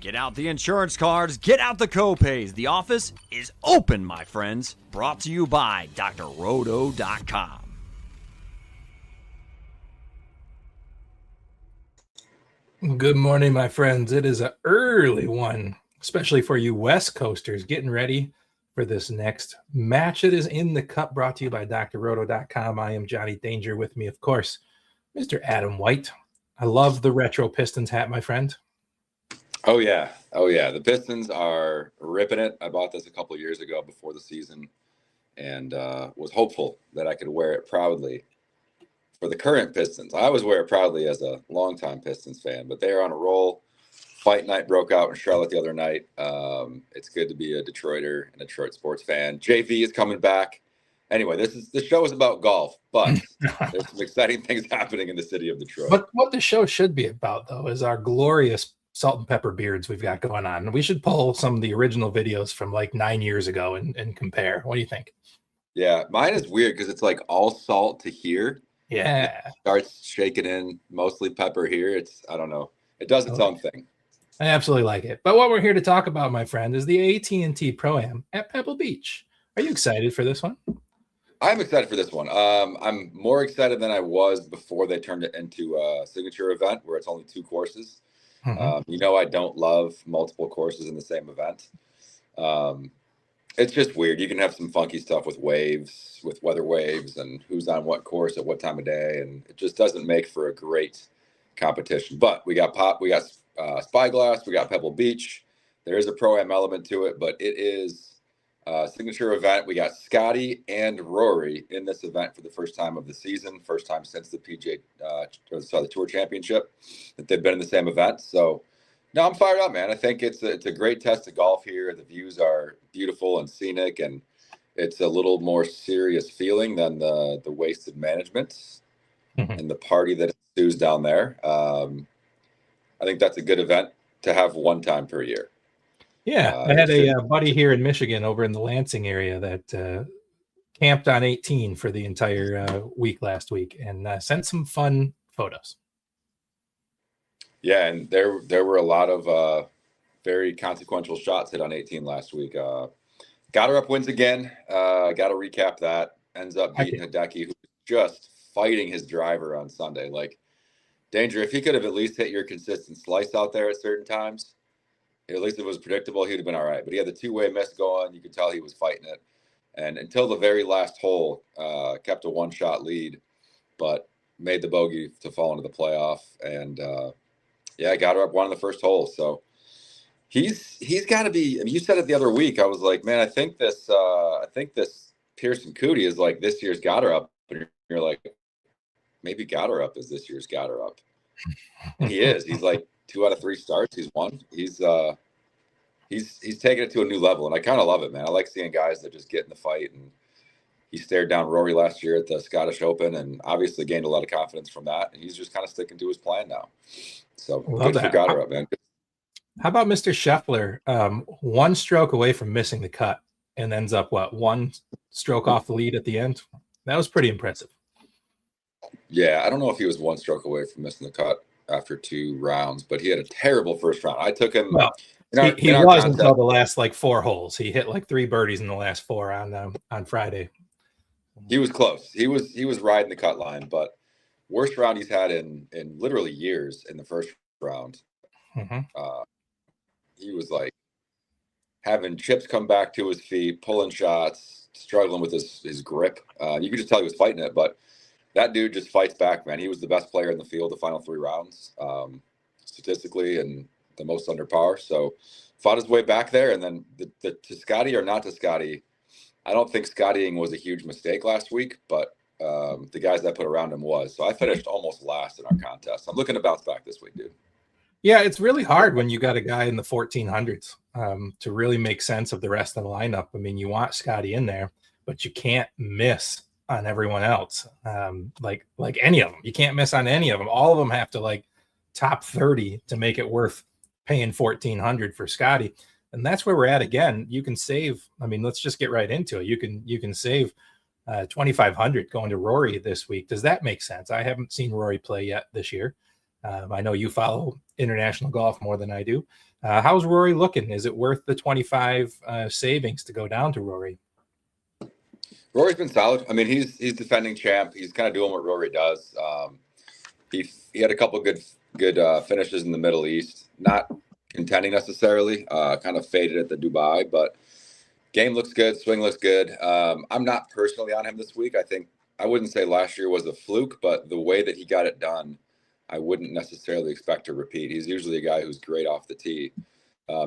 Get out the insurance cards, get out the copays. The office is open, my friends. Brought to you by drroto.com. Good morning, my friends. It is an early one, especially for you West Coasters getting ready for this next match. It is in the cup, brought to you by drroto.com. I am Johnny Danger. With me, of course, Mr. Adam White. I love the retro Pistons hat, my friend. Oh yeah. The Pistons are ripping it. I bought this a couple of years ago before the season and was hopeful that I could wear it proudly for the current Pistons. I always wear it proudly as a longtime Pistons fan, but they are on a roll. Fight night broke out in Charlotte the other night. It's good to be a Detroiter and a Detroit sports fan. JV is coming back. Anyway, this show is about golf, but there's some exciting things happening in the city of Detroit. But what the show should be about, though, is our glorious salt and pepper beards we've got going on. We should pull some of the original videos from like 9 years ago and compare. What do you think? Yeah, mine is weird because it's like all salt to here. Yeah. It starts shaking in mostly pepper here. I don't know. It does its own thing. I absolutely like it. But what we're here to talk about, my friend, is the AT&T Pro-Am at Pebble Beach. Are you excited for this one? I'm excited for this one. I'm more excited than I was before they turned it into a signature event where it's only 2 courses. I don't love multiple courses in the same event. It's just weird. You can have some funky stuff with waves, with weather waves, and who's on what course at what time of day, and it just doesn't make for a great competition. But we got Spyglass, we got Pebble Beach. There is a Pro-Am element to it, but it is a signature event. We got Scotty and Rory in this event for the first time of the season, first time since the PGA, the Tour Championship that they've been in the same event. So, no, I'm fired up, man. I think it's a great test of golf here. The views are beautiful and scenic, and it's a little more serious feeling than the wasted management and the party that ensues down there. I think that's a good event to have one time per year. Yeah, I had a buddy here in Michigan over in the Lansing area that camped on 18 for the entire week last week and sent some fun photos. Yeah, and there were a lot of very consequential shots hit on 18 last week. Goddard wins again. Got to recap that. Ends up beating Hideki, who's just fighting his driver on Sunday. Like, Danger, if he could have at least hit your consistent slice out there at certain times, at least if it was predictable, he'd have been all right. But he had the 2-way miss going. You could tell he was fighting it. And until the very last hole, kept a 1-shot lead, but made the bogey to fall into the playoff. And, Goddard won the first hole. So he's got to be – I mean, you said it the other week. I was like, man, I think this Pearson Cootie is like this year's Goddard. And you're like, maybe Goddard is this year's Goddard. And he is. He's like 2 out of 3 starts. He's won. He's taking it to a new level, and I kind of love it, man. I like seeing guys that just get in the fight. And he stared down Rory last year at the Scottish Open, and obviously gained a lot of confidence from that. And he's just kind of sticking to his plan now. So good for Goddard, man. How about Mr. Scheffler? 1 stroke away from missing the cut, and ends up 1 stroke off the lead at the end. That was pretty impressive. Yeah, I don't know if he was 1 stroke away from missing the cut after 2 rounds, but he had a terrible first round. I took him. Well, he was until the last 4 holes. He hit 3 birdies in the last 4 on Friday. He was close. He was riding the cut line, but worst round he's had in literally years in the first round. He was like having chips come back to his feet, pulling shots, struggling with his grip. You could just tell he was fighting it, but that dude just fights back, man. He was the best player in the field the final 3 rounds, statistically, and the most under par. So fought his way back there. And then to Scotty or not to Scotty, I don't think Scottying was a huge mistake last week, but the guys that put around him was. So I finished almost last in our contest. I'm looking to bounce back this week, dude. Yeah, it's really hard when you got a guy in the 1400s to really make sense of the rest of the lineup. I mean, you want Scotty in there, but you can't miss on everyone else. Like any of them. You can't miss on any of them. All of them have to top 30 to make it worth paying $1,400 for Scotty. And that's where we're at again. You can save. I mean, let's just get right into it. You can save $2,500 going to Rory this week. Does that make sense? I haven't seen Rory play yet this year. I know you follow international golf more than I do. How's Rory looking? Is it worth the 25 savings to go down to Rory? Rory's been solid. I mean, he's defending champ. He's kind of doing what Rory does. He had a couple good finishes in the Middle East. Not contending necessarily. Kind of faded at the Dubai, but game looks good. Swing looks good. I'm not personally on him this week. I wouldn't say last year was a fluke, but the way that he got it done, I wouldn't necessarily expect to repeat. He's usually a guy who's great off the tee.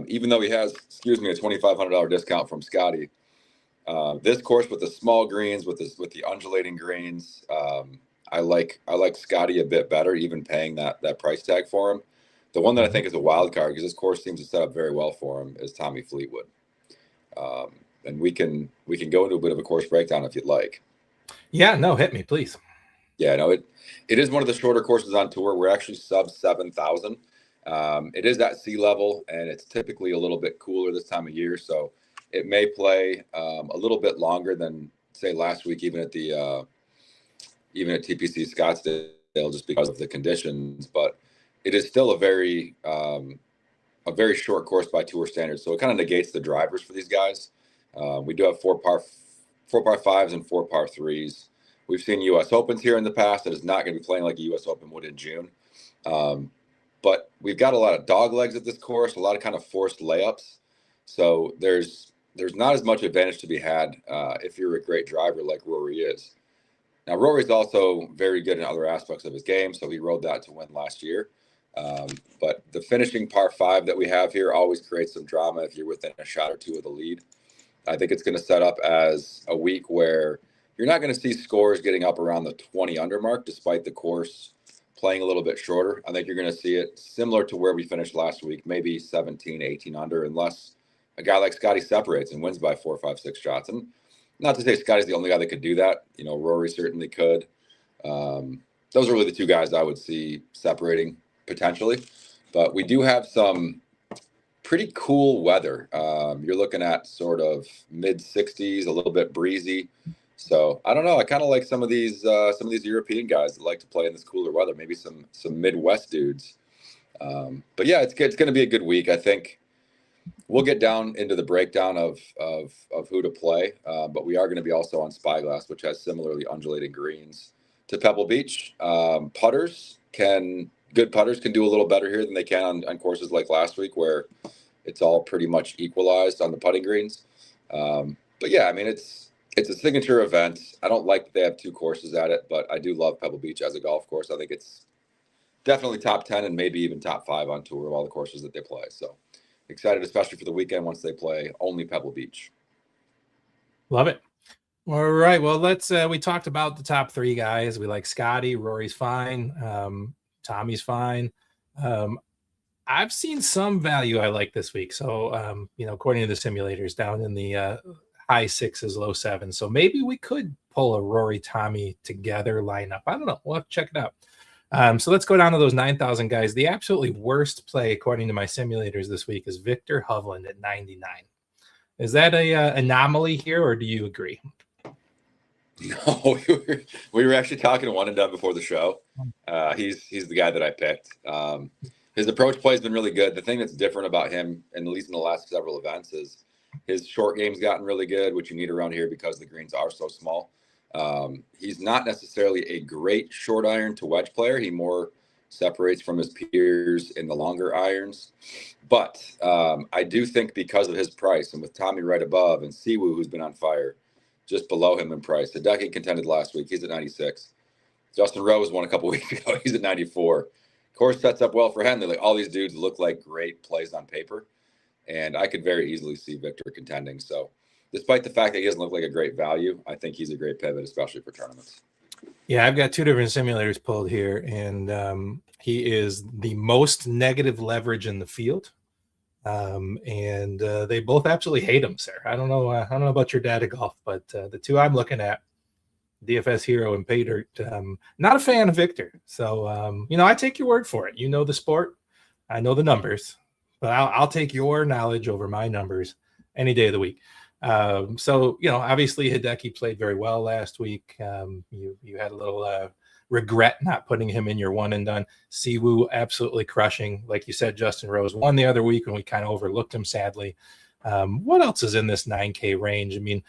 Even though he has, a $2,500 discount from Scotty. This course with the small greens, with the undulating greens, I like Scotty a bit better, even paying that price tag for him. The one that I think is a wild card, because this course seems to set up very well for him, is Tommy Fleetwood. And we can go into a bit of a course breakdown if you'd like. Yeah, no, hit me, please. Yeah, no, it is one of the shorter courses on tour. We're actually sub 7,000. It is at sea level, and it's typically a little bit cooler this time of year, so it may play a little bit longer than, say, last week, even at TPC Scottsdale, just because of the conditions. But it is still a very short course by tour standards, so it kind of negates the drivers for these guys. We do have four par fives and 4 par threes. We've seen U.S. Opens here in the past. It is not going to be playing like a U.S. Open would in June. But we've got a lot of dog legs at this course, a lot of kind of forced layups. So there's not as much advantage to be had if you're a great driver like Rory is. Now, Rory's also very good in other aspects of his game, so he rode that to win last year. But the finishing par 5 that we have here always creates some drama if you're within a shot or two of the lead. I think it's going to set up as a week where you're not going to see scores getting up around the 20 under mark, despite the course playing a little bit shorter. I think you're going to see it similar to where we finished last week, maybe 17, 18 under, unless a guy like Scotty separates and wins by 4, 5, 6 shots. And not to say Scotty's the only guy that could do that. You know, Rory certainly could. Those are really the two guys I would see separating potentially. But we do have some pretty cool weather. You're looking at sort of mid 60s, a little bit breezy. So I don't know. I kind of like some of these European guys that like to play in this cooler weather. Maybe some Midwest dudes. But yeah, it's going to be a good week. I think we'll get down into the breakdown of who to play. But we are going to be also on Spyglass, which has similarly undulating greens to Pebble Beach. Good putters can do a little better here than they can on courses like last week, where it's all pretty much equalized on the putting greens. But yeah, I mean, it's a signature event. I don't like that they have 2 courses at it, but I do love Pebble Beach as a golf course. I think it's definitely top 10 and maybe even top 5 on tour of all the courses that they play. So excited, especially for the weekend once they play only Pebble Beach. Love it. All right. Well, we talked about the top 3 guys. We like Scotty. Rory's fine. Tommy's fine. I've seen some value I like this week. So, according to the simulators, down in the high 6s, low 7s. So maybe we could pull a Rory Tommy together lineup. I don't know. We'll have to check it out. So let's go down to those 9,000 guys. The absolutely worst play, according to my simulators this week, is Victor Hovland at 99. Is that a anomaly here, or do you agree? No, we were actually talking one and done before the show. He's the guy that I picked. His approach play has been really good. The thing that's different about him, and at least in the last several events, is his short game's gotten really good, which you need around here because the greens are so small. He's not necessarily a great short iron to wedge player. He more separates from his peers in the longer irons. But I do think because of his price, and with Tommy right above and Siwoo, who's been on fire, just below him in price. Hideki contended last week. He's at 96. Justin Rose won a couple weeks ago. He's at 94. Course sets up well for Henley. Like, all these dudes look like great plays on paper. And I could very easily see Victor contending. So despite the fact that he doesn't look like a great value, I think he's a great pivot, especially for tournaments. Yeah, I've got 2 different simulators pulled here, and he is the most negative leverage in the field. And they both absolutely hate him, sir. I don't know about your data golf, but the 2 I'm looking at, DFS Hero and Paydirt, not a fan of Victor. So I take your word for it. You know the sport, I know the numbers, but I'll take your knowledge over my numbers any day of the week. So obviously Hideki played very well last week. You had a little regret not putting him in your one and done. Siwoo absolutely crushing. Like you said, Justin Rose won the other week and we kind of overlooked him, sadly. What else is in this 9K range? I mean,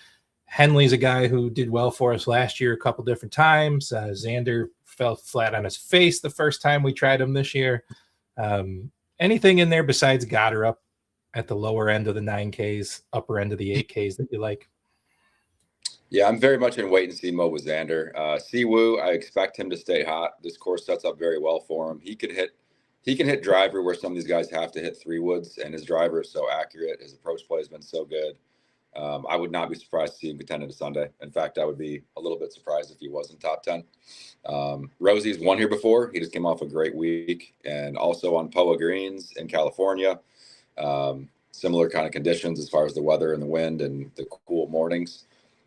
Henley's a guy who did well for us last year a couple different times. Xander fell flat on his face the first time we tried him this year. Anything in there besides Goddard up at the lower end of the 9Ks, upper end of the 8Ks that you like? Yeah, I'm very much in wait and see mode with Xander. Siwoo, I expect him to stay hot. This course sets up very well for him. He can hit driver where some of these guys have to hit 3-woods, and his driver is so accurate. His approach play has been so good. I would not be surprised to see him contend into Sunday. In fact, I would be a little bit surprised if he wasn't top 10. Rosie's won here before. He just came off a great week, and also on POA greens in California. Similar kind of conditions as far as the weather and the wind and the cool mornings.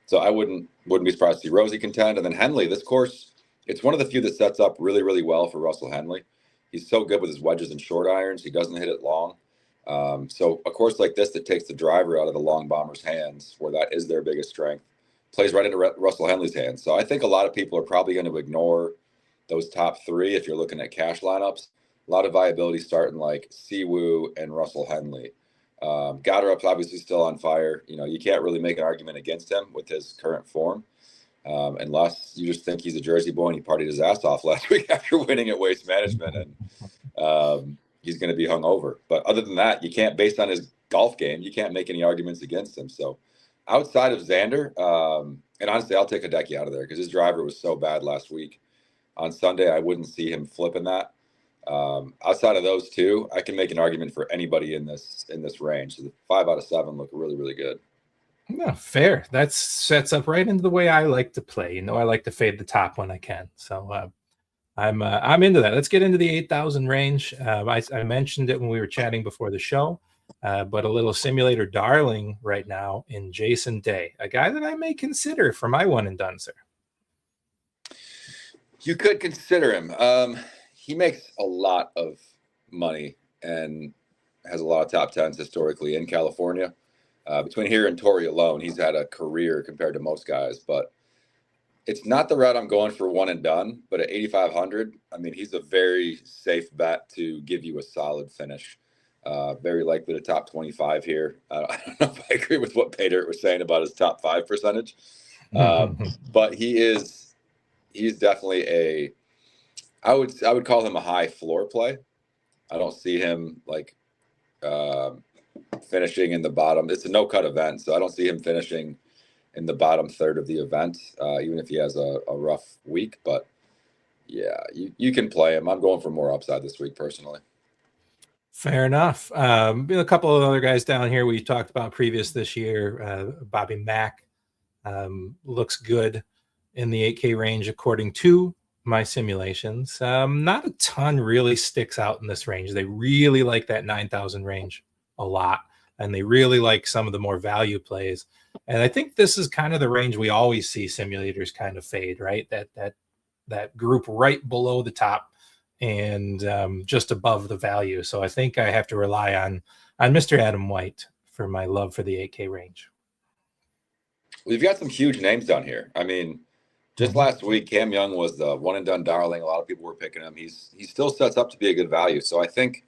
So I wouldn't be surprised to see Rosie contend. And then Henley, this course, it's one of the few that sets up really, really well for Russell Henley. He's so good with his wedges and short irons. He doesn't hit it long. So a course like this that takes the driver out of the long bomber's hands, where that is their biggest strength, plays right into Russell Henley's hands. So I think a lot of people are probably going to ignore those top three if you're looking at cash lineups. A lot of viability starting like Siwoo and Russell Henley. Goddard's obviously still on fire. You know, you can't really make an argument against him with his current form, unless you just think he's a Jersey boy and he partied his ass off last week after winning at Waste Management, and he's going to be hung over. But other than that, you can't, based on his golf game, you can't make any arguments against him. So outside of Xander, and honestly, I'll take Hideki out of there because his driver was so bad last week. On Sunday, I wouldn't see him flipping that. Outside of those two, I can make an argument for anybody in this range. So the 5 out of 7 look really, really good. No, fair. That sets up right into the way I like to play. You know, I like to fade the top when I can. So I'm into that. Let's get into the 8,000 range. I mentioned it when we were chatting before the show, but a little simulator darling right now in Jason Day, a guy that I may consider for my one and done, sir. You could consider him. He makes a lot of money and has a lot of top 10s historically in California. Between here and Torrey alone, he's had a career compared to most guys, but it's not the route I'm going for one and done. But at 8,500, I mean, he's a very safe bet to give you a solid finish. Very likely to top 25 here. I don't know if I agree with what Pater was saying about his top 5 percentage, but he's definitely I would call him a high floor play. I don't see him like finishing in the bottom. It's a no-cut event, so I don't see him finishing in the bottom third of the event, even if he has a rough week. But yeah, you can play him. I'm going for more upside this week personally. Fair enough. A couple of other guys down here we talked about previous this year. Bobby Mack looks good in the 8K range according to my simulations. Not a ton really sticks out in this range. They really like that 9,000 range a lot, and they really like some of the more value plays. And I think this is kind of the range we always see simulators kind of fade, right? That group right below the top and just above the value. So I think I have to rely on Mr. Adam White for my love for the 8K range. We've got some huge names down here. I mean, just last week, Cam Young was the one and done darling. A lot of people were picking him. He still sets up to be a good value. So I think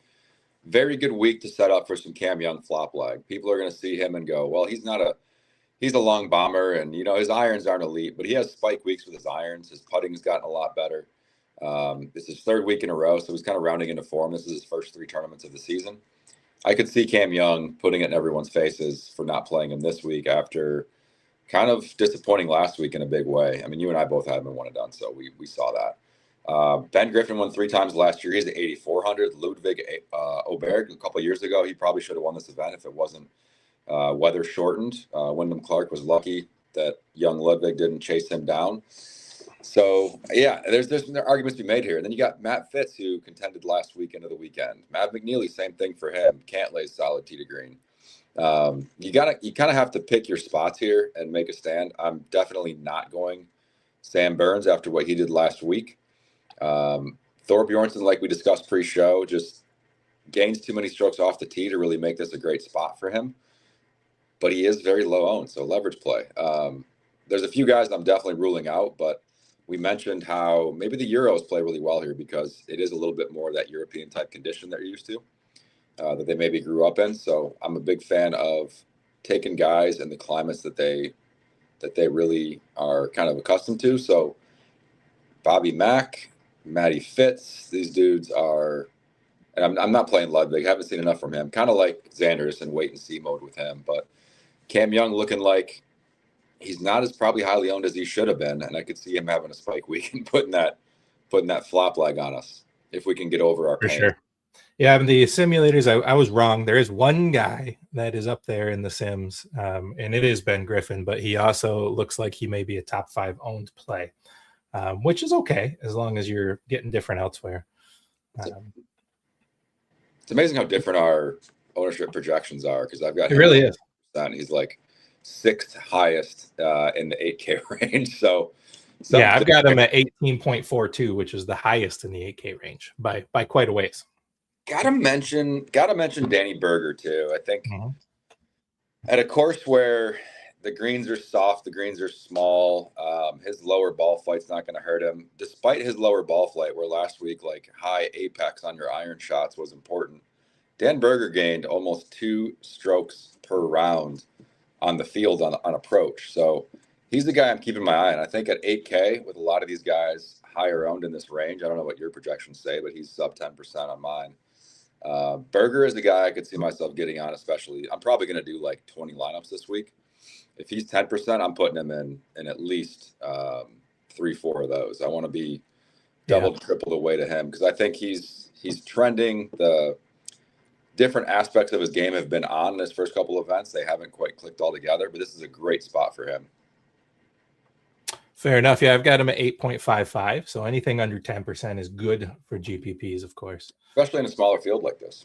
very good week to set up for some Cam Young flop leg. People are going to see him and go, well, he's a long bomber, and you know his irons aren't elite, but he has spike weeks with his irons. His putting's gotten a lot better. This is 3rd week in a row, so he's kind of rounding into form. This is his first 3 tournaments of the season. I could see Cam Young putting it in everyone's faces for not playing him this week after kind of disappointing last week in a big way. I mean, you and I both had him in one and done, so we saw that. Ben Griffin won 3 times last year. He's at 8,400. Ludwig Oberg a couple of years ago, he probably should have won this event if it wasn't weather shortened. Wyndham Clark was lucky that young Ludwig didn't chase him down. So yeah, there's arguments to be made here. And then you got Matt Fitz, who contended last week into the weekend. Matt McNeely, same thing for him. Can't lay solid tee to green. You kind of have to pick your spots here and make a stand. I'm definitely not going Sam Burns after what he did last week. Thor Bjornsson, like we discussed pre-show, just gains too many strokes off the tee to really make this a great spot for him. But he is very low owned, so leverage play. There's a few guys I'm definitely ruling out, but we mentioned how maybe the Euros play really well here because it is a little bit more of that European type condition that you're used to, that they maybe grew up in. So I'm a big fan of taking guys in the climates that they really are kind of accustomed to. So Bobby Mack, Matty Fitz, these dudes are, and I'm not playing Ludwig. I haven't seen enough from him. Kind of like Xander's in wait and see mode with him. But Cam Young looking like he's not as probably highly owned as he should have been, and I could see him having a spike week and putting that flop leg on us if we can get over our For pain. sure. Yeah, and the simulators, I was wrong. There is one guy that is up there in the sims, and it is Ben Griffin, but he also looks like he may be a top 5 owned play, which is okay as long as you're getting different elsewhere. It's amazing how different our ownership projections are because I've got it really is. He's like 6th highest in the 8K range. So yeah, I've got him at 18.42, which is the highest in the 8K range by quite a ways. Gotta mention Danny Berger too. I think at a course where the greens are soft, the greens are small, his lower ball flight's not going to hurt him. Despite his lower ball flight, where last week like high apex on your iron shots was important, Dan Berger gained almost 2 strokes per round on the field on approach. So he's the guy I'm keeping my eye on. I think at 8K with a lot of these guys higher owned in this range, I don't know what your projections say, but he's sub 10% on mine. Berger is the guy I could see myself getting on, especially. I'm probably going to do like 20 lineups this week. If he's 10%, I'm putting him in at least 3-4 of those. I want to be double, triple the way to him because I think he's trending. The different aspects of his game have been on in his first couple of events. They haven't quite clicked all together, but this is a great spot for him. Fair enough. Yeah, I've got him at 8.55. So anything under 10% is good for GPPs, of course. Especially in a smaller field like this.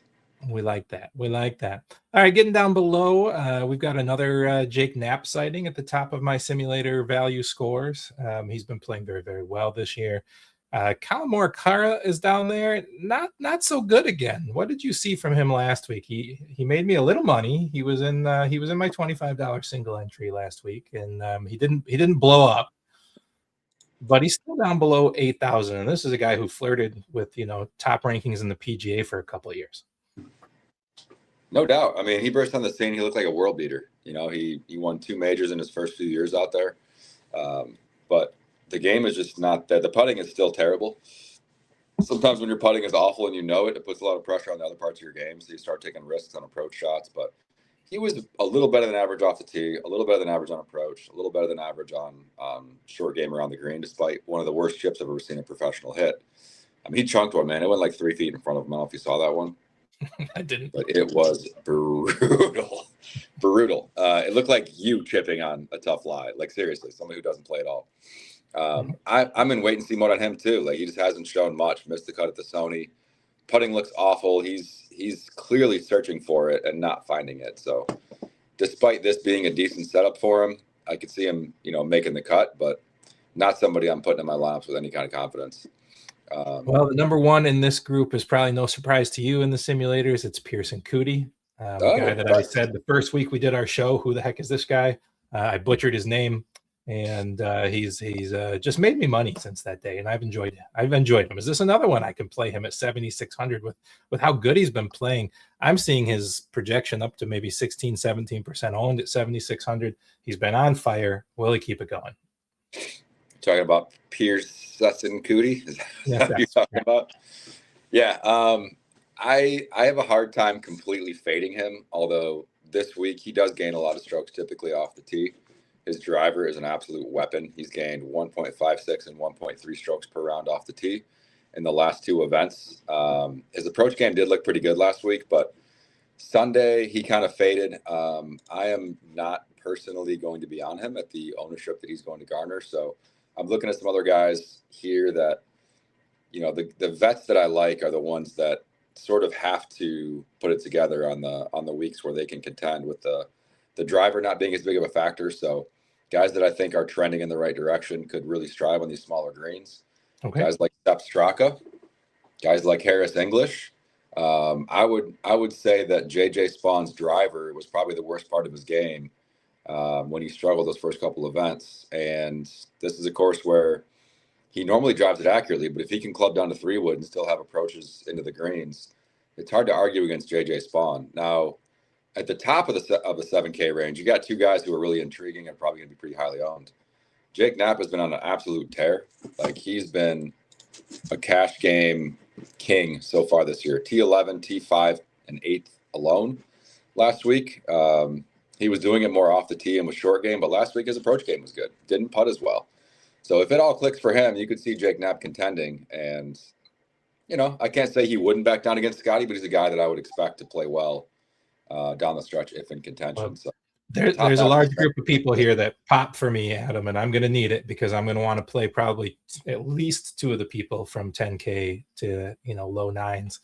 We like that. We like that. All right, getting down below, we've got another Jake Knapp sighting at the top of my simulator value scores. He's been playing very, very well this year. Colin Morikawa is down there. Not so good again. What did you see from him last week? He made me a little money. He was in my $25 single entry last week, and he didn't blow up. But he's still down below 8,000, and this is a guy who flirted with top rankings in the PGA for a couple of years. No doubt. I mean, he burst on the scene. He looked like a world beater. He won 2 majors in his first few years out there. But the game is just not that. The putting is still terrible. Sometimes when your putting is awful and it puts a lot of pressure on the other parts of your game. So you start taking risks on approach shots. But he was a little better than average off the tee, a little better than average on approach, a little better than average on short game around the green, despite one of the worst chips I've ever seen a professional hit. I mean, he chunked one, man. It went like 3 feet in front of him. I don't know if you saw that one. I didn't. But it was brutal. It looked like you chipping on a tough lie. Like, seriously, somebody who doesn't play at all. I'm in wait and see mode on him, too. Like, he just hasn't shown much. Missed the cut at the Sony. Putting looks awful. He's clearly searching for it and not finding it. So despite this being a decent setup for him, I could see him, making the cut, but not somebody I'm putting in my lineups with any kind of confidence. Well, the number one in this group is probably no surprise to you in the simulators. It's Pearson Coody, a guy that I said the first week we did our show, who the heck is this guy? I butchered his name, and he's just made me money since that day, and I've enjoyed him. Is this another one I can play him at 7,600 with how good he's been playing? I'm seeing his projection up to maybe 16-17% owned at 7,600. He's been on fire. Will he keep it going? Talking about Pearson Coody? Is that what you're talking about? Yeah. I have a hard time completely fading him, although this week he does gain a lot of strokes typically off the tee. His driver is an absolute weapon. He's gained 1.56 and 1.3 strokes per round off the tee in the last 2 events. His approach game did look pretty good last week, but Sunday he kind of faded. I am not personally going to be on him at the ownership that he's going to garner. So I'm looking at some other guys here that, the vets that I like are the ones that sort of have to put it together on the weeks where they can contend with the driver not being as big of a factor. So guys that I think are trending in the right direction could really strive on these smaller greens. Okay. Guys like Sepp Straka, guys like Harris English. I would say that JJ Spawn's driver was probably the worst part of his game when he struggled those first couple events. And this is a course where he normally drives it accurately, but if he can club down to 3-wood and still have approaches into the greens, it's hard to argue against JJ Spawn. Now, at the top of the 7K range, you got two guys who are really intriguing and probably going to be pretty highly owned. Jake Knapp has been on an absolute tear. Like, he's been a cash game king so far this year. T11, T5, and 8th alone last week. He was doing it more off the tee and with short game, but last week his approach game was good. Didn't putt as well. So if it all clicks for him, you could see Jake Knapp contending. And, you know, I can't say he wouldn't back down against Scotty, but he's a guy that I would expect to play well down the stretch if in contention. Well, so there's a large group of people here that pop for me, Adam, and I'm going to need it because I'm going to want to play probably at least two of the people from 10K to, you know, low nines,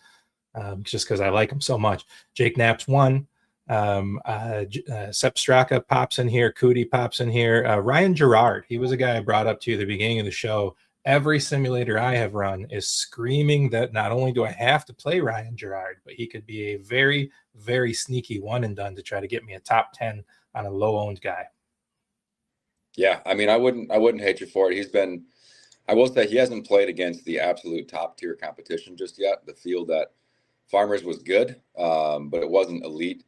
just because I like them so much. Jake Knapp's one. Sepp Straka pops in here. Cootie pops in here. Ryan Gerard, he was a guy I brought up to you at the beginning of the show. Every simulator I have run is screaming that not only do I have to play Ryan Gerard, but he could be a very, very sneaky one and done to try to get me a top 10 on a low owned guy. Yeah, I mean, I wouldn't hate you for it. I will say he hasn't played against the absolute top tier competition just yet. The field at Farmers was good, but it wasn't elite.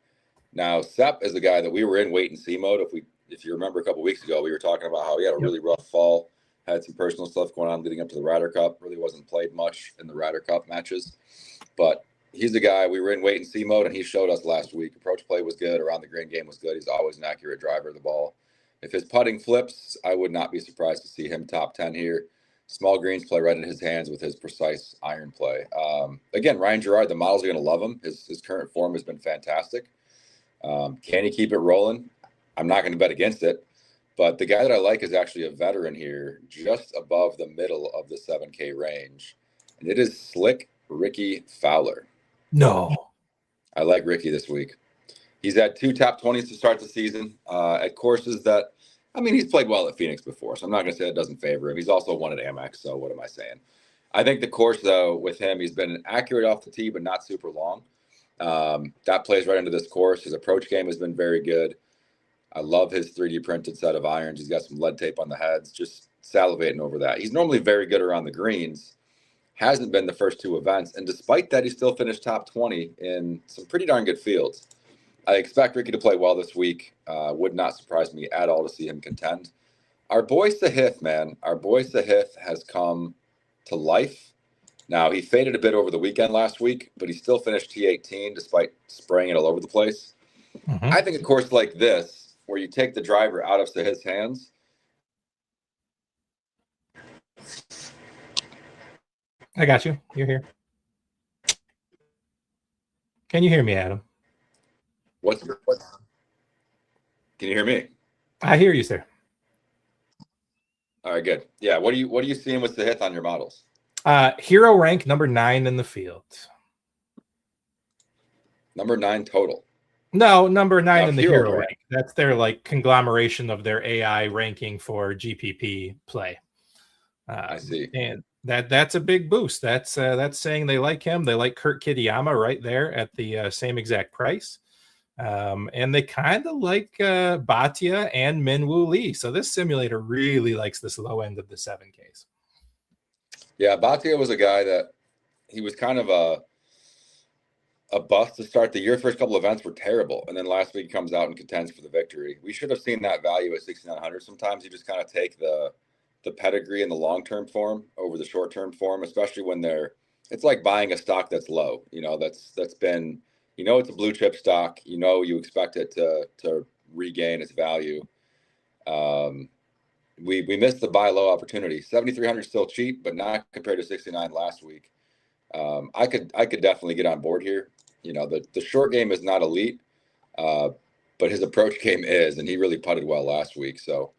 Now, Sepp is a guy that we were in wait and see mode. If you remember a couple weeks ago, we were talking about how he had a really rough fall, had some personal stuff going on leading up to the Ryder Cup, really wasn't played much in the Ryder Cup matches. But he's a guy we were in wait and see mode, and he showed us last week. Approach play was good, around the green game was good. He's always an accurate driver of the ball. If his putting flips, I would not be surprised to see him top 10 here. Small greens play right in his hands with his precise iron play. Again, Ryan Gerard, the models are going to love him. His current form has been fantastic. Can he keep it rolling? I'm not going to bet against it. But the guy that I like is actually a veteran here, just above the middle of the 7K range. And it is Slick Ricky Fowler. No. I like Ricky this week. He's had 2 top 20s to start the season at courses that, I mean, he's played well at Phoenix before, so I'm not going to say that doesn't favor him. He's also won at Amex, so what am I saying? I think the course, though, with him, he's been accurate off the tee, but not super long. That plays right into this course. His approach game has been very good. I love his 3D printed set of irons. He's got some lead tape on the heads, just salivating over that. He's normally very good around the greens. Hasn't been the first 2 events. And despite that, he still finished top 20 in some pretty darn good fields. I expect Ricky to play well this week. Would not surprise me at all to see him contend. Our boy Sahith, man. Our boy Sahith has come to life. Now, he faded a bit over the weekend last week, but he still finished T18 despite spraying it all over the place. Mm-hmm. I think a course like this, where you take the driver out of Sahith's hands. I got you. You're here. Can you hear me, Adam? Can you hear me? I hear you, sir. All right, good. Yeah, what are you seeing with Sahith on your models? Hero rank number 9 in the field. Number 9 total. No, number 9 in the hero rank. That's their like conglomeration of their AI ranking for GPP play. I see. And that's a big boost. That's saying they like him. They like Kurt Kitayama right there at the same exact price. And they kind of like Bhatia and Minwoo Lee. So this simulator really likes this low end of the 7Ks. Yeah, Bhatia was a guy that he was kind of a bust to start the year. First couple events were terrible, and then last week he comes out and contends for the victory. We should have seen that value at 6,900. Sometimes you just kind of take the pedigree and the long-term form over the short-term form, especially when it's like buying a stock that's low. You know, that's been, you know, it's a blue chip stock. You know, you expect it to regain its value. We missed the buy low opportunity. 7,300 still cheap, but not compared to 69 last week. I could definitely get on board here. You know, the short game is not elite, but his approach game is, and he really putted well last week. So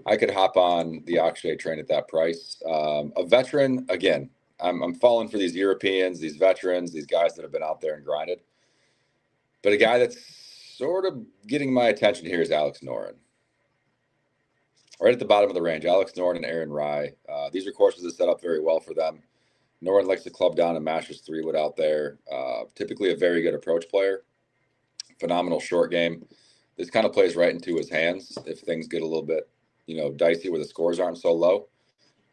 I could hop on the Akshay train at that price. A veteran, again, I'm falling for these Europeans, these veterans, these guys that have been out there and grinded. But a guy that's sort of getting my attention here is Alex Noren. Right at the bottom of the range, Alex Noren and Aaron Rye. These are courses that set up very well for them. Noren likes to club down and mash his 3-wood out there. Typically a very good approach player. Phenomenal short game. This kind of plays right into his hands if things get a little bit, you know, dicey where the scores aren't so low.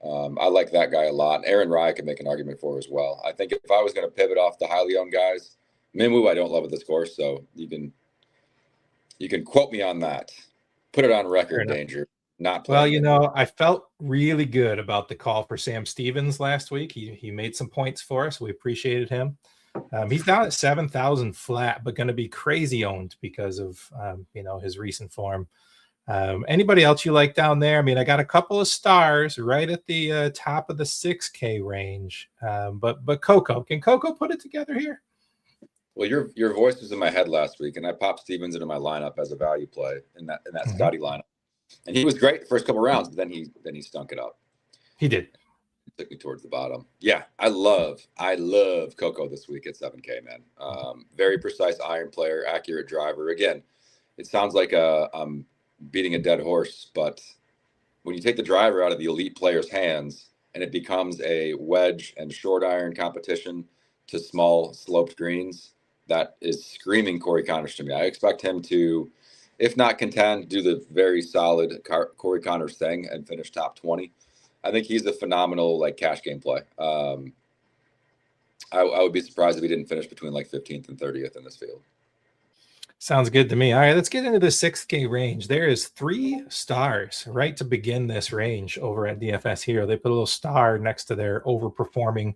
I like that guy a lot. Aaron Rye could make an argument for as well. I think if I was going to pivot off the highly owned guys, Minwoo I don't love at this course, so you can quote me on that. Put it on record, Danger. Not playing. Well, I felt really good about the call for Sam Stevens last week. He made some points for us. We appreciated him. He's down at 7,000 flat, but going to be crazy owned because of his recent form. Anybody else you like down there? I mean, I got a couple of stars right at the top of the 6K range. But Coco, can Coco put it together here? Well, your voice was in my head last week, and I popped Stevens into my lineup as a value play in that Scotty lineup, and he was great the first couple rounds, but then he stunk it up. He did. Took me towards the bottom. Yeah, I love Coco this week at 7K, man. Very precise iron player, accurate driver. Again, it sounds like I'm beating a dead horse, but when you take the driver out of the elite player's hands and it becomes a wedge and short iron competition to small sloped greens, that is screaming Corey Connors to me. I expect him to, if not contend, do the very solid Corey Connors thing and finish top 20. I think he's a phenomenal cash game play. I would be surprised if he didn't finish between 15th and 30th in this field. Sounds good to me. All right, let's get into the 6K range. There is 3 stars right to begin this range over at DFS Hero. They put a little star next to their overperforming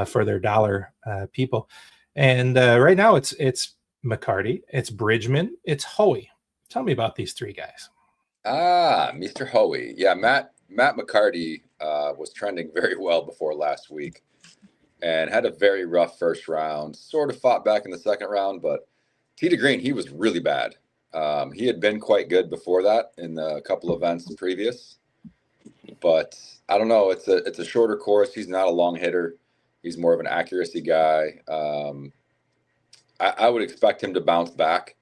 for their dollar people. And right now it's McCarty, it's Bridgman, it's Hoey. Tell me about these 3 guys. Mr. Hoey. Yeah, Matt McCarty was trending very well before last week and had a very rough first round, sort of fought back in the second round, but tee to green, he was really bad. He had been quite good before that in the couple events previous, but I don't know. It's a shorter course. He's not a long hitter. He's more of an accuracy guy. I would expect him to bounce back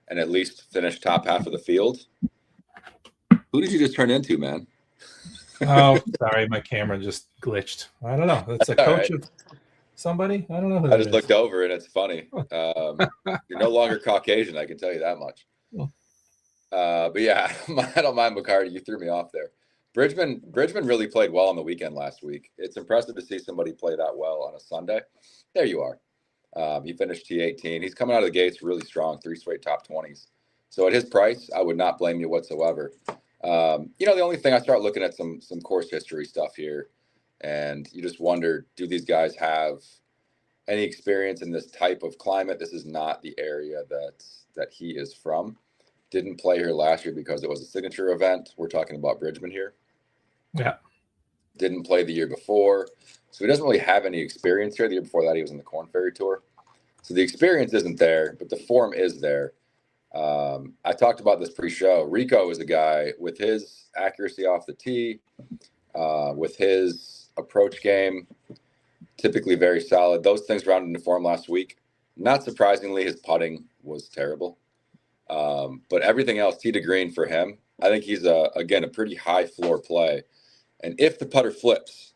and at least finish top half of the field. Who did you just turn into, man? Oh, sorry, my camera just glitched. I don't know. It's a coach of somebody. I don't know who I just looked over and it's funny. You're no longer Caucasian, I can tell you that much. But yeah, I don't mind McCarty. You threw me off there. Bridgman really played well on the weekend last week. It's impressive to see somebody play that well on a Sunday. There you are. He finished T18. He's coming out of the gates really strong, 3 straight top 20s. So at his price, I would not blame you whatsoever. The only thing, I start looking at some course history stuff here, and you just wonder, do these guys have any experience in this type of climate? This is not the area that he is from. Didn't play here last year because it was a signature event. We're talking about Bridgman here. Yeah. Didn't play the year before. So he doesn't really have any experience here. The year before that, he was on the Corn Ferry Tour. So the experience isn't there, but the form is there. I talked about this pre-show. Rico is a guy with his accuracy off the tee, with his approach game, typically very solid. Those things rounded into form last week. Not surprisingly, his putting was terrible. But everything else, tee to green for him, I think he's, again, a pretty high floor play. And if the putter flips,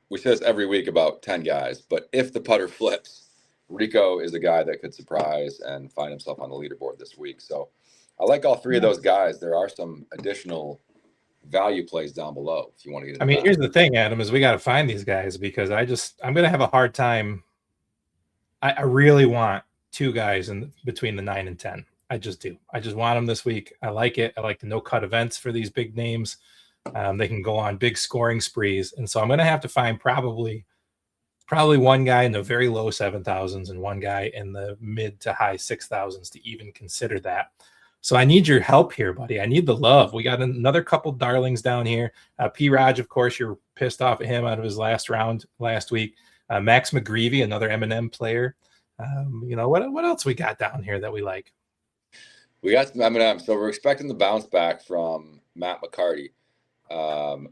we say this every week about 10 guys, but if the putter flips, Rico is a guy that could surprise and find himself on the leaderboard this week. So I like all 3 of those guys. There are some additional value plays down below if you want to get into that. Here's the thing, Adam, is we got to find these guys because I'm going to have a hard time. I really want 2 guys in between the 9 and 10. I just do. I just want them this week. I like it. I like the no-cut events for these big names. They can go on big scoring sprees. And so I'm going to have to find probably one guy in the very low 7,000s and one guy in the mid to high 6,000s to even consider that. So I need your help here, buddy. I need the love. We got another couple darlings down here. P. Raj, of course, you're pissed off at him out of his last round last week. Max McGreevy, another M&M player. What else we got down here that we like? We got some M&M. So we're expecting the bounce back from Matt McCarty.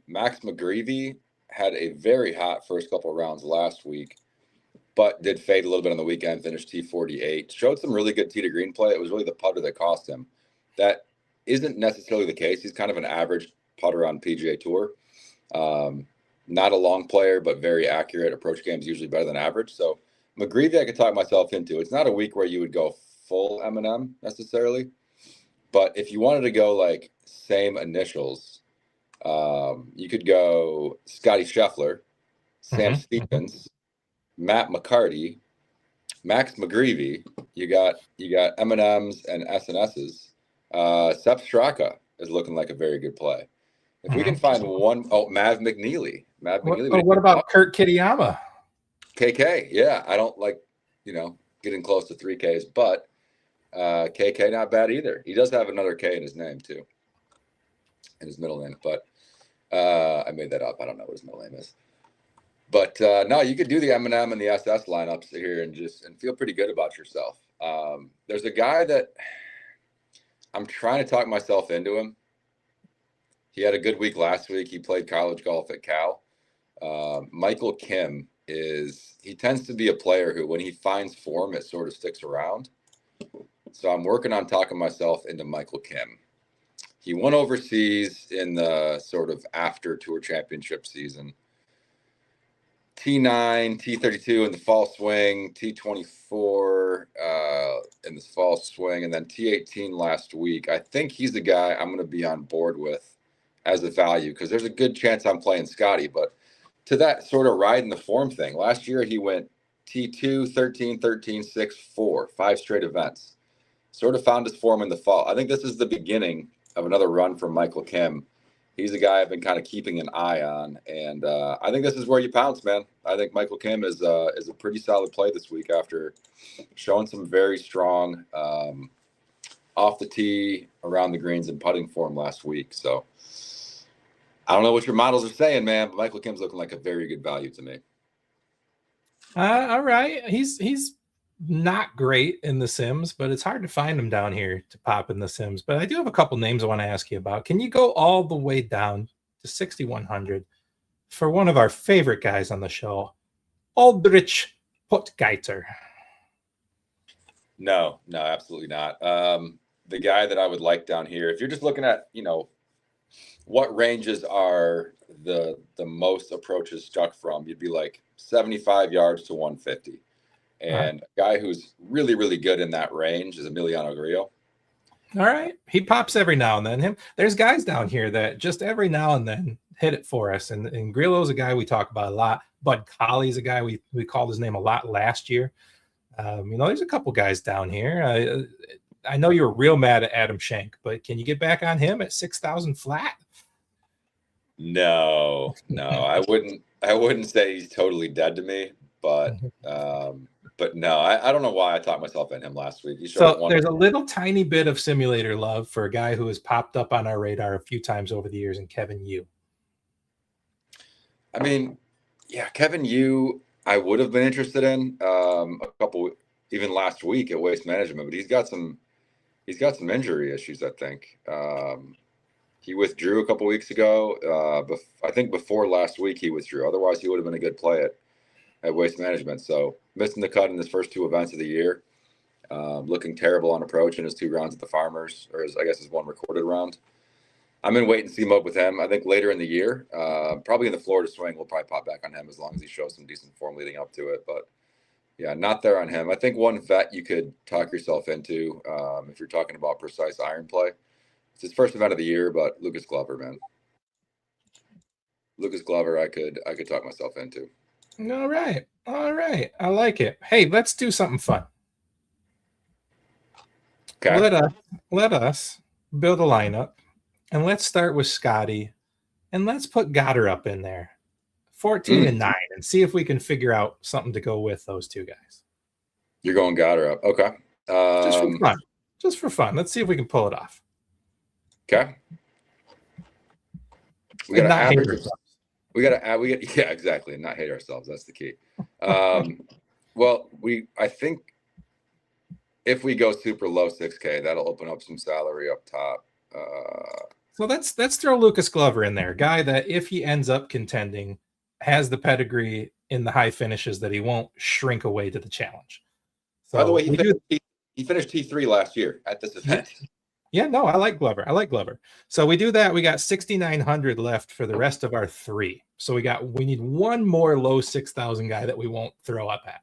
Max McGreevy had a very hot first couple of rounds last week, but did fade a little bit on the weekend, finished T48. Showed some really good tee to green play. It was really the putter that cost him. That isn't necessarily the case. He's kind of an average putter on PGA Tour. Not a long player, but very accurate. Approach game is usually better than average. So McGreevy, I could talk myself into. It's not a week where you would go full M&M necessarily, but if you wanted to go same initials, You could go Scotty Scheffler, Sam Stevens, Matt McCarty, Max McGreevy. You got M&Ms and SNSs. Sepp Straka is looking like a very good play. If we can find one, Mav McNeely. What about Kurt Kitayama? KK, yeah. I don't like, getting close to 3Ks, but KK not bad either. He does have another K in his name too, in his middle name. But I made that up. I don't know what his middle name is. But no, you could do the M&M and the SS lineups here and feel pretty good about yourself. There's a guy that I'm trying to talk myself into him. He had a good week last week. He played college golf at Cal. Michael Kim he tends to be a player who, when he finds form, it sort of sticks around. So I'm working on talking myself into Michael Kim. He won overseas in the sort of after Tour Championship season. T9, T32 in the fall swing, T24 in the fall swing, and then T18 last week. I think he's the guy I'm going to be on board with as a value because there's a good chance I'm playing Scotty. But to that sort of riding the form thing, last year he went T2, 13, 13, 6, 4, 5 straight events. Sort of found his form in the fall. I think this is the beginning of another run from Michael Kim. He's a guy I've been kind of keeping an eye on, and I think this is where you pounce, man. I think Michael Kim is a pretty solid play this week after showing some very strong off the tee, around the greens, and putting form last week. So I don't know what your models are saying, man, but Michael Kim's looking like a very good value to me. All right, he's not great in the Sims, but it's hard to find him down here to pop in the Sims. But I do have a couple names I want to ask you about. Can you go all the way down to 6,100 for one of our favorite guys on the show, Aldrich Puttgeiter? No, absolutely not. The guy that I would like down here, if you're just looking at, what ranges are the most approaches stuck from, you'd be like 75 yards to 150. And a guy who's really, really good in that range is Emiliano Grillo. All right. He pops every now and then. There's guys down here that just every now and then hit it for us. And Grillo's a guy we talk about a lot. Bud Colley's a guy we called his name a lot last year. There's a couple guys down here. I know you were real mad at Adam Schenk, but can you get back on him at 6,000 flat? No, I wouldn't say he's totally dead to me, but no, I don't know why I talked myself in him last week. So there's a little tiny bit of simulator love for a guy who has popped up on our radar a few times over the years, and Kevin Yu. I mean, yeah, Kevin Yu, I would have been interested in a couple, even last week at Waste Management, but he's got some injury issues, I think. He withdrew a couple weeks ago. I think before last week he withdrew. Otherwise, he would have been a good play at Waste Management. So missing the cut in his first 2 events of the year. Looking terrible on approach in his 2 rounds at the Farmers, or his one recorded round. I'm in wait and see mode with him. I think later in the year, probably in the Florida swing, we'll probably pop back on him as long as he shows some decent form leading up to it. But yeah, not there on him. I think one vet you could talk yourself into if you're talking about precise iron play. It's his first event of the year, but Lucas Glover, man. Lucas Glover, I could talk myself into. All right. I like it. Hey, let's do something fun. Okay. Let us build a lineup, and let's start with Scotty, and let's put Goddard up in there, 14 and 9, and see if we can figure out something to go with those 2 guys. You're going Goddard up, okay? Just for fun. Let's see if we can pull it off. Okay. We got to average ourselves. Yeah, exactly. And not hate ourselves. That's the key. Well, I think if we go super low 6K, that'll open up some salary up top. So let's throw Lucas Glover in there. Guy that if he ends up contending, has the pedigree in the high finishes that he won't shrink away to the challenge. So by the way, he finished T3 last year at this event. Yeah, no, I like Glover. So we do that. We got 6,900 left for the rest of our 3. So we need one more low 6,000 guy that we won't throw up at.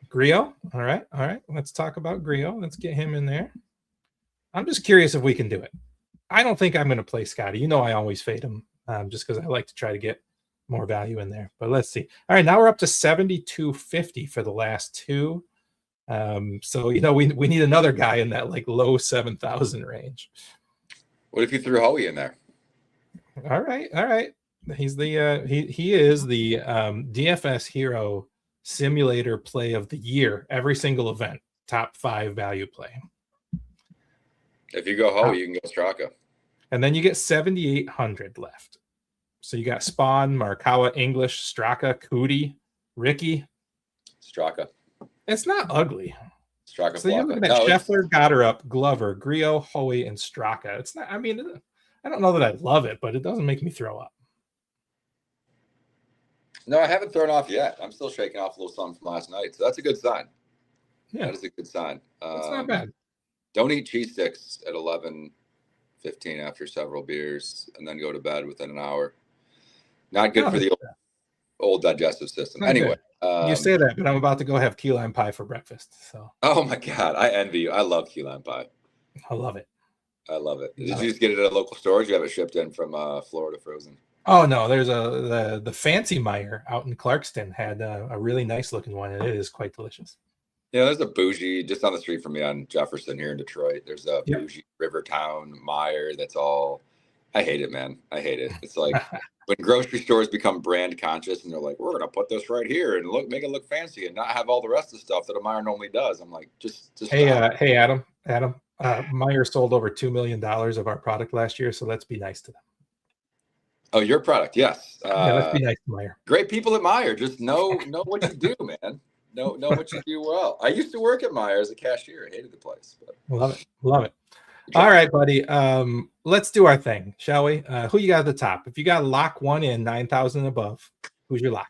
Grillo. All right. Let's talk about Grillo. Let's get him in there. I'm just curious if we can do it. I don't think I'm going to play Scotty. You know, I always fade him just because I like to try to get more value in there. But let's see. All right, now we're up to 72.50 for the last two. So you know, we need another guy in that like low 7,000 range. What if you threw Howie in there? All right. He's the he is the DFS Hero Simulator Play of the Year. Every single event, top 5 value play. If you go Howie, you can go Straka. And then you get 7,800 left. So you got Spawn, Markawa, English, Straka, Cootie, Ricky. Straka. It's not ugly. Straka. So you're looking at Scheffler, Goddard, Glover, Griot, Hoey, and Straka. It's not. I mean, I don't know that I love it, but it doesn't make me throw up. No, I haven't thrown off yet. I'm still shaking off a little something from last night, so that's a good sign. Yeah, that is a good sign. It's not bad. Don't eat cheese sticks at 11:15 after several beers, and then go to bed within an hour. Not good for the old digestive system. Anyway, you say that, but I'm about to go have key lime pie for breakfast. So. Oh my God, I envy you. I love key lime pie. I love it. I love it. Did you just get it at a local store? Or did you have it shipped in from Florida frozen? Oh no, there's the Fancy Meyer out in Clarkston had a really nice looking one, and it is quite delicious. Yeah, there's a bougie just on the street from me on Jefferson here in Detroit. There's a bougie Rivertown Meyer that's all. I hate it, man. I hate it. It's like when grocery stores become brand conscious and they're like, we're gonna put this right here and make it look fancy and not have all the rest of the stuff that a Meyer normally does. I'm like, just hey, Adam. Meyer sold over $2 million of our product last year, so let's be nice to them. Oh, your product, yes. Let's be nice to Meyer. Great people at Meyer. Just know what you do, man. Know what you do well. I used to work at Meyer as a cashier. I hated the place. But. Love it. All right, buddy. Let's do our thing, shall we? Who you got at the top? If you got lock one in 9,000 and above, who's your lock?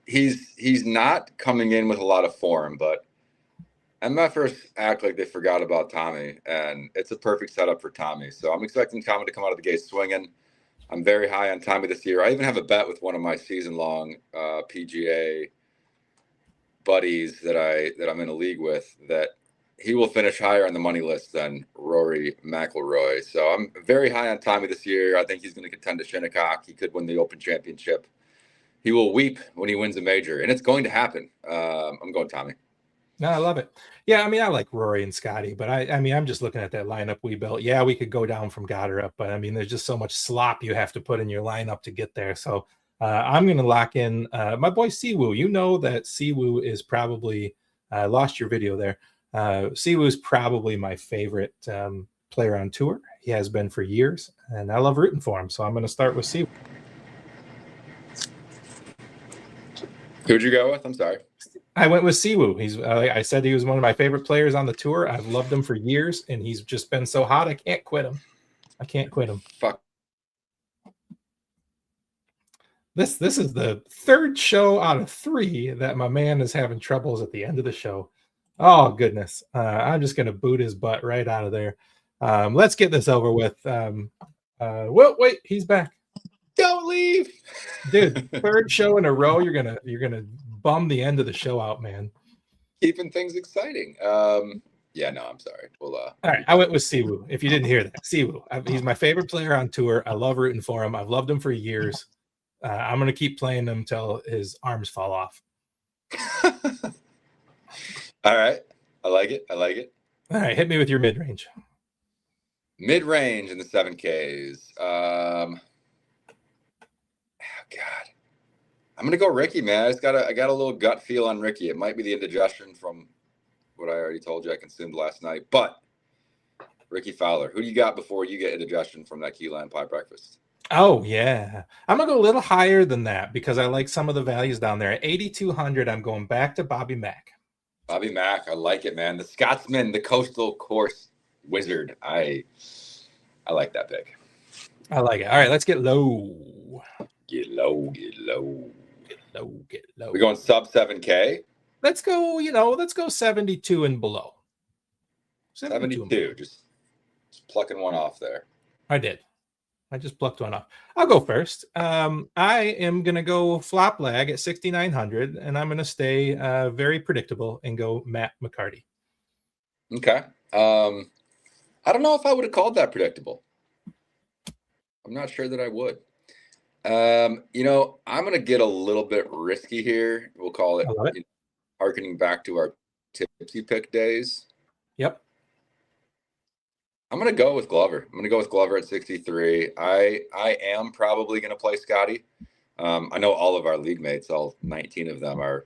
He's not coming in with a lot of form, but MFers act like they forgot about Tommy, and it's a perfect setup for Tommy. So I'm expecting Tommy to come out of the gate swinging. I'm very high on Tommy this year. I even have a bet with one of my season-long PGA buddies that I'm in a league with that he will finish higher on the money list than Rory McIlroy. So I'm very high on Tommy this year. I think he's going to contend to Shinnecock. He could win the Open Championship. He will weep when he wins a major, and it's going to happen. I'm going Tommy. No, I love it. Yeah, I mean, I like Rory and Scotty, but I mean, I'm just looking at that lineup we built. Yeah, we could go down from Goddard up, but I mean, there's just so much slop you have to put in your lineup to get there. So I'm going to lock in my boy Siwoo. You know that Siwoo is probably I lost your video there. Siwoo is probably my favorite player on tour. He has been for years, and I love rooting for him. So I'm going to start with Siwoo. Who'd you go with? I'm sorry. I went with Siwoo. I said he was one of my favorite players on the tour. I've loved him for years, and he's just been so hot. I can't quit him. Fuck. This is the third show out of 3 that my man is having troubles at the end of the show. Oh goodness. I'm just gonna boot his butt right out of there. Let's get this over with. Well, wait, he's back. Don't leave, dude. Third show in a row. You're gonna bum the end of the show out, man. Keeping things exciting. Yeah, no, I'm sorry. Well, all right. I went with Siwoo. If you didn't hear that, Siwoo. He's my favorite player on tour. I love rooting for him. I've loved him for years. I'm gonna keep playing him till his arms fall off. All right. I like it. All right. Hit me with your mid-range. Mid-range in the 7Ks. Oh, God. I'm going to go Ricky, man. I got a little gut feel on Ricky. It might be the indigestion from what I already told you I consumed last night. But Ricky Fowler, who do you got before you get indigestion from that key lime pie breakfast? Oh, yeah. I'm going to go a little higher than that because I like some of the values down there. At 8,200, I'm going back to Bobby Mack. Bobby Mack, I like it, man. The Scotsman, the coastal course wizard. I like that pick. I like it. All right, let's get low. Get low. We're going sub 7K. Let's go 72 and below. 72. Just plucking one off there. I just plucked one off. I'll go first. I am going to go flop lag at 6,900, and I'm going to stay very predictable and go Matt McCarty. Okay. I don't know if I would have called that predictable. I'm not sure that I would. You know, I'm going to get a little bit risky here. We'll call it, you know, harkening back to our tipsy pick days. Yep. I'm going to go with Glover. I'm going to go with Glover at 63. I am probably going to play Scotty. I know all of our league mates, all 19 of them, are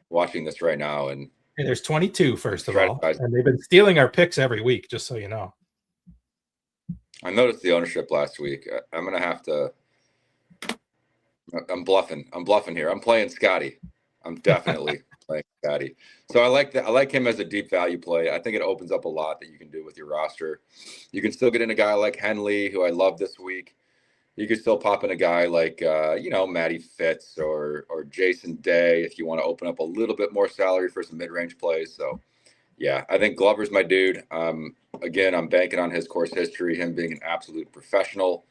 watching this right now. And hey, there's 22, first of all. And they've been stealing our picks every week, just so you know. I noticed the ownership last week. I'm going to have to – I'm bluffing here. I'm playing Scotty. I'm definitely playing Scotty. So I like him as a deep value play. I think it opens up a lot that you can do with your roster. You can still get in a guy like Henley, who I love this week. You could still pop in a guy like, you know, Matty Fitz or Jason Day if you want to open up a little bit more salary for some mid-range plays. So, yeah, I think Glover's my dude. Again, I'm banking on his course history, him being an absolute professional.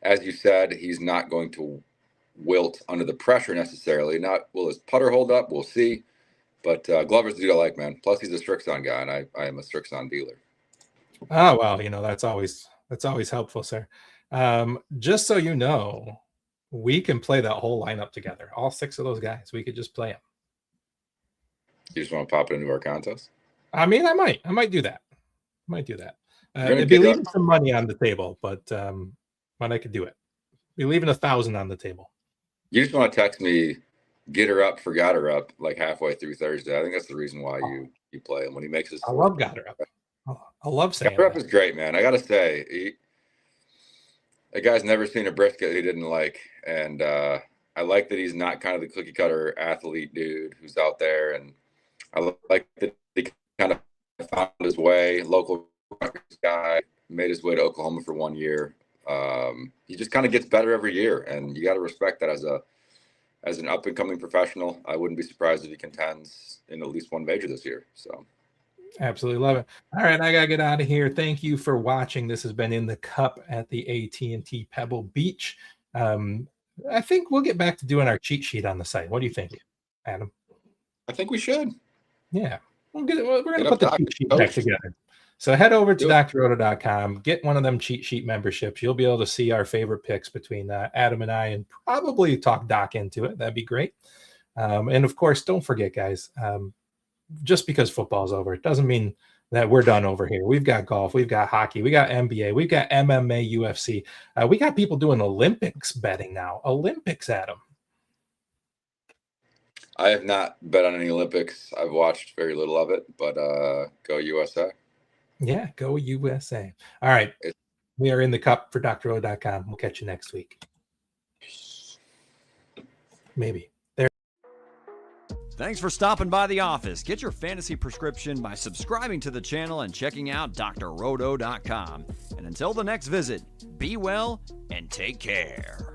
As you said, he's not going to wilt under the pressure necessarily. Not will his putter hold up? We'll see. But Glover's the dude I like, man. Plus, he's a Strixon guy, and I am a Strixon dealer. Oh, well, you know, that's always helpful, sir. Just so you know, we can play that whole lineup together. All 6 of those guys, we could just play them. You just want to pop it into our contest? I mean, I might do that. It'd be leaving some money on the table, but I could do it. Be leaving 1,000 on the table. You just want to text me, get her up, forgot her up, like halfway through Thursday. I think that's the reason why you play him when he makes his. I love got her up. I love saying got her up is great, man. I gotta say, that guy's never seen a brisket he didn't like, and I like that he's not kind of the cookie cutter athlete dude who's out there, and I like that he kind of found his way. Local guy made his way to Oklahoma for 1 year. He just kind of gets better every year, and you got to respect that as an up and coming professional. I wouldn't be surprised if he contends in at least one major this year. So. Absolutely love it. All right, I gotta get out of here. Thank you for watching. This has been In the Cup at the AT&T Pebble Beach. I think we'll get back to doing our cheat sheet on the site. What do you think, Adam? I think we should. Yeah, we're gonna put the cheat sheet back together. So head over to drroto.com, get one of them cheat sheet memberships. You'll be able to see our favorite picks between Adam and I, and probably talk Doc into it. That'd be great. And of course, don't forget, guys. Just because football's over, it doesn't mean that we're done over here. We've got golf, we've got hockey, we got NBA, we've got MMA, UFC. We got people doing Olympics betting now. Olympics, Adam. I have not bet on any Olympics. I've watched very little of it, but go USA. Yeah, go USA. All right. We are In the Cup for drroto.com. We'll catch you next week. Maybe. Thanks for stopping by the office. Get your fantasy prescription by subscribing to the channel and checking out drroto.com. And until the next visit, be well and take care.